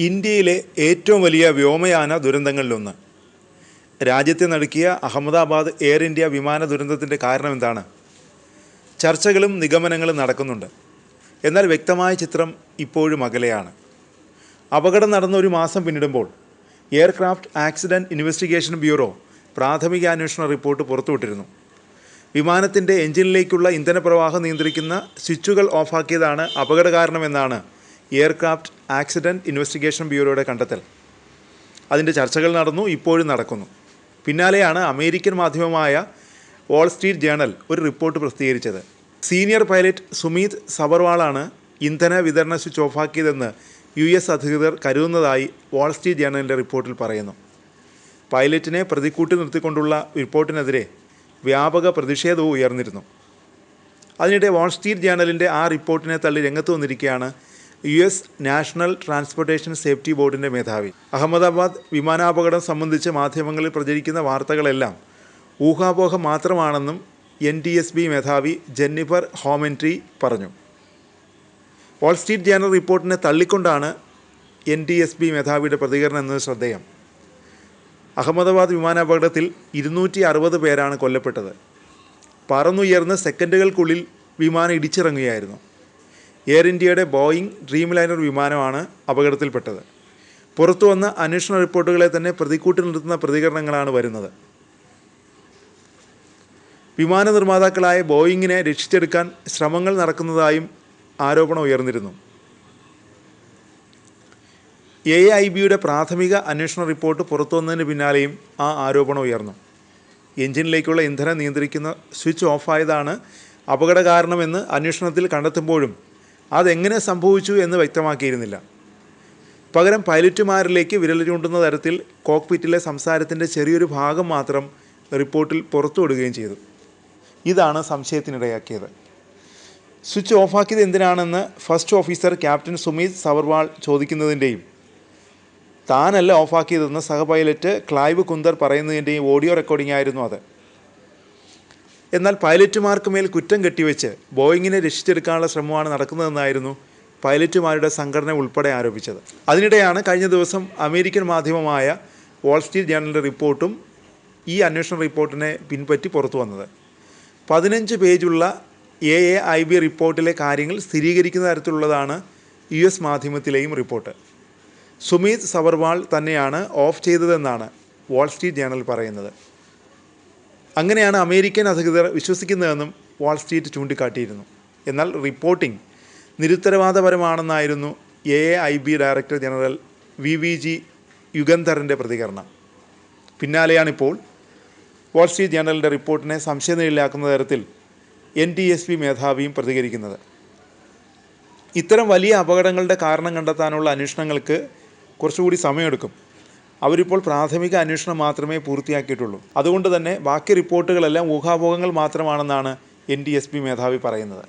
ഇന്ത്യയിലെ ഏറ്റവും വലിയ വ്യോമയാന ദുരന്തങ്ങളിലൊന്ന്. രാജ്യത്തെ നടുക്കിയ അഹമ്മദാബാദ് എയർ ഇന്ത്യ വിമാന ദുരന്തത്തിൻ്റെ കാരണം എന്താണ്? ചർച്ചകളും നിഗമനങ്ങളും നടക്കുന്നുണ്ട്. എന്നാൽ വ്യക്തമായ ചിത്രം ഇപ്പോഴും അകലെയാണ്. അപകടം നടന്ന ഒരു മാസം പിന്നിടുമ്പോൾ എയർക്രാഫ്റ്റ് ആക്സിഡൻറ്റ് ഇൻവെസ്റ്റിഗേഷൻ ബ്യൂറോ പ്രാഥമിക അന്വേഷണ റിപ്പോർട്ട് പുറത്തുവിട്ടിരുന്നു. വിമാനത്തിൻ്റെ എഞ്ചിനിലേക്കുള്ള ഇന്ധനപ്രവാഹം നിയന്ത്രിക്കുന്ന സ്വിച്ചുകൾ ഓഫാക്കിയതാണ് അപകട കാരണമെന്നാണ് എയർക്രാഫ്റ്റ് ആക്സിഡൻറ്റ് ഇൻവെസ്റ്റിഗേഷൻ ബ്യൂറോയുടെ കണ്ടെത്തൽ. അതിൻ്റെ ചർച്ചകൾ നടന്നു, ഇപ്പോഴും നടക്കുന്നു. പിന്നാലെയാണ് അമേരിക്കൻ മാധ്യമമായ വാൾ സ്ട്രീറ്റ് ജേണൽ ഒരു റിപ്പോർട്ട് പ്രസിദ്ധീകരിച്ചത്. സീനിയർ പൈലറ്റ് സുമീത് സബർവാളാണ് ഇന്ധന വിതരണ സ്വിച്ച് ഓഫാക്കിയതെന്ന് US അധികൃതർ കരുതുന്നതായി വാൾ സ്ട്രീറ്റ് ജേണലിൻ്റെ റിപ്പോർട്ടിൽ പറയുന്നു. പൈലറ്റിനെ പ്രതിക്കൂട്ടിൽ നിർത്തിക്കൊണ്ടുള്ള റിപ്പോർട്ടിനെതിരെ വ്യാപക പ്രതിഷേധവും ഉയർന്നിരുന്നു. അതിനിടെ വാൾ സ്ട്രീറ്റ് ജേണലിൻ്റെ ആ റിപ്പോർട്ടിനെ തള്ളി രംഗത്ത് വന്നിരിക്കുകയാണ് US നാഷണൽ ട്രാൻസ്പോർട്ടേഷൻ സേഫ്റ്റി ബോർഡിൻ്റെ മേധാവി. അഹമ്മദാബാദ് വിമാനാപകടം സംബന്ധിച്ച് മാധ്യമങ്ങളിൽ പ്രചരിക്കുന്ന വാർത്തകളെല്ലാം ഊഹാപോഹം മാത്രമാണെന്നും NTSB മേധാവി ജെന്നിഫർ ഹോമെൻട്രി പറഞ്ഞു. വാൾ സ്ട്രീറ്റ് ജേണൽ റിപ്പോർട്ടിനെ തള്ളിക്കൊണ്ടാണ് NTSB മേധാവിയുടെ പ്രതികരണം എന്നത് ശ്രദ്ധേയം. അഹമ്മദാബാദ് വിമാനാപകടത്തിൽ 260 പേരാണ് കൊല്ലപ്പെട്ടത്. പറന്നുയർന്ന് സെക്കൻഡുകൾക്കുള്ളിൽ വിമാനം ഇടിച്ചിറങ്ങുകയായിരുന്നു. എയർ ഇന്ത്യയുടെ ബോയിങ് ഡ്രീം ലൈനർ വിമാനമാണ് അപകടത്തിൽപ്പെട്ടത്. പുറത്തു വന്ന അന്വേഷണ റിപ്പോർട്ടുകളെ തന്നെ പ്രതിക്കൂട്ടിൽ നിർത്തുന്ന പ്രതികരണങ്ങളാണ് വരുന്നത്. വിമാന നിർമ്മാതാക്കളായ ബോയിങ്ങിനെ രക്ഷിച്ചെടുക്കാൻ ശ്രമങ്ങൾ നടക്കുന്നതായും ആരോപണം ഉയർന്നിരുന്നു. AIBയുടെ പ്രാഥമിക അന്വേഷണ റിപ്പോർട്ട് പുറത്തു വന്നതിന് പിന്നാലെയും ആ ആരോപണം ഉയർന്നു. എഞ്ചിനിലേക്കുള്ള ഇന്ധനം നിയന്ത്രിക്കുന്ന സ്വിച്ച് ഓഫായതാണ് അപകട കാരണമെന്ന് അന്വേഷണത്തിൽ കണ്ടെത്തുമ്പോഴും അതെങ്ങനെ സംഭവിച്ചു എന്ന് വ്യക്തമാക്കിയിരുന്നില്ല. പകരം പൈലറ്റുമാരിലേക്ക് വിരൽ ചൂണ്ടുന്ന തരത്തിൽ കോക്ക്പിറ്റിലെ സംസാരത്തിൻ്റെ ചെറിയൊരു ഭാഗം മാത്രം റിപ്പോർട്ടിൽ പുറത്തുവിടുകയും ചെയ്തു. ഇതാണ് സംശയത്തിനിടയാക്കിയത്. സ്വിച്ച് ഓഫാക്കിയത് എന്തിനാണെന്ന് first officer captain Sumeet Sabharwal ചോദിക്കുന്നതിൻ്റെയും താനല്ല ഓഫാക്കിയതെന്ന് സഹ പൈലറ്റ് ക്ലൈവ് കുന്ദർ പറയുന്നതിൻ്റെയും ഓഡിയോ റെക്കോർഡിംഗ് ആയിരുന്നു അത്. എന്നാൽ പൈലറ്റുമാർക്ക് മേൽ കുറ്റം കെട്ടിവെച്ച് ബോയിങ്ങിനെ രക്ഷിച്ചെടുക്കാനുള്ള ശ്രമമാണ് നടക്കുന്നതെന്നായിരുന്നു പൈലറ്റുമാരുടെ സംഘടന ഉൾപ്പെടെ ആരോപിച്ചത്. അതിനിടെയാണ് കഴിഞ്ഞ ദിവസം അമേരിക്കൻ മാധ്യമമായ വാൾ സ്ട്രീറ്റ് ജേണലിൻ്റെ റിപ്പോർട്ടും ഈ അന്വേഷണ റിപ്പോർട്ടിനെ പിൻപറ്റി പുറത്തു വന്നത്. 15 പേജുള്ള AIB റിപ്പോർട്ടിലെ കാര്യങ്ങൾ സ്ഥിരീകരിക്കുന്ന തരത്തിലുള്ളതാണ് US മാധ്യമത്തിലെയും റിപ്പോർട്ട്. സുമീത് സബർവാൾ തന്നെയാണ് ഓഫ് ചെയ്തതെന്നാണ് വാൾ സ്ട്രീറ്റ് ജേണൽ പറയുന്നത്. അങ്ങനെയാണ് അമേരിക്കൻ അധികൃതർ വിശ്വസിക്കുന്നതെന്നും വാൾ സ്ട്രീറ്റ് ചൂണ്ടിക്കാട്ടിയിരുന്നു. എന്നാൽ റിപ്പോർട്ടിംഗ് നിരുത്തരവാദപരമാണെന്നായിരുന്നു AIB ഡയറക്ടർ ജനറൽ VVG യുഗന്ധറിൻ്റെ പ്രതികരണം. പിന്നാലെയാണിപ്പോൾ വാൾ സ്ട്രീറ്റ് ജേണലിൻ്റെ റിപ്പോർട്ടിനെ സംശയനിഴലാക്കുന്ന തരത്തിൽ NTSB മേധാവിയും പ്രതികരിക്കുന്നത്. ഇത്തരം വലിയ അപകടങ്ങളുടെ കാരണം കണ്ടെത്താനുള്ള അന്വേഷണങ്ങൾക്ക് കുറച്ചുകൂടി സമയമെടുക്കും. അവരിപ്പോൾ പ്രാഥമിക അന്വേഷണം മാത്രമേ പൂർത്തിയാക്കിയിട്ടുള്ളൂ. അതുകൊണ്ട് തന്നെ ബാക്കി റിപ്പോർട്ടുകളെല്ലാം ഊഹാപോഹങ്ങൾ മാത്രമാണെന്നാണ് NTSB മേധാവി പറയുന്നത്.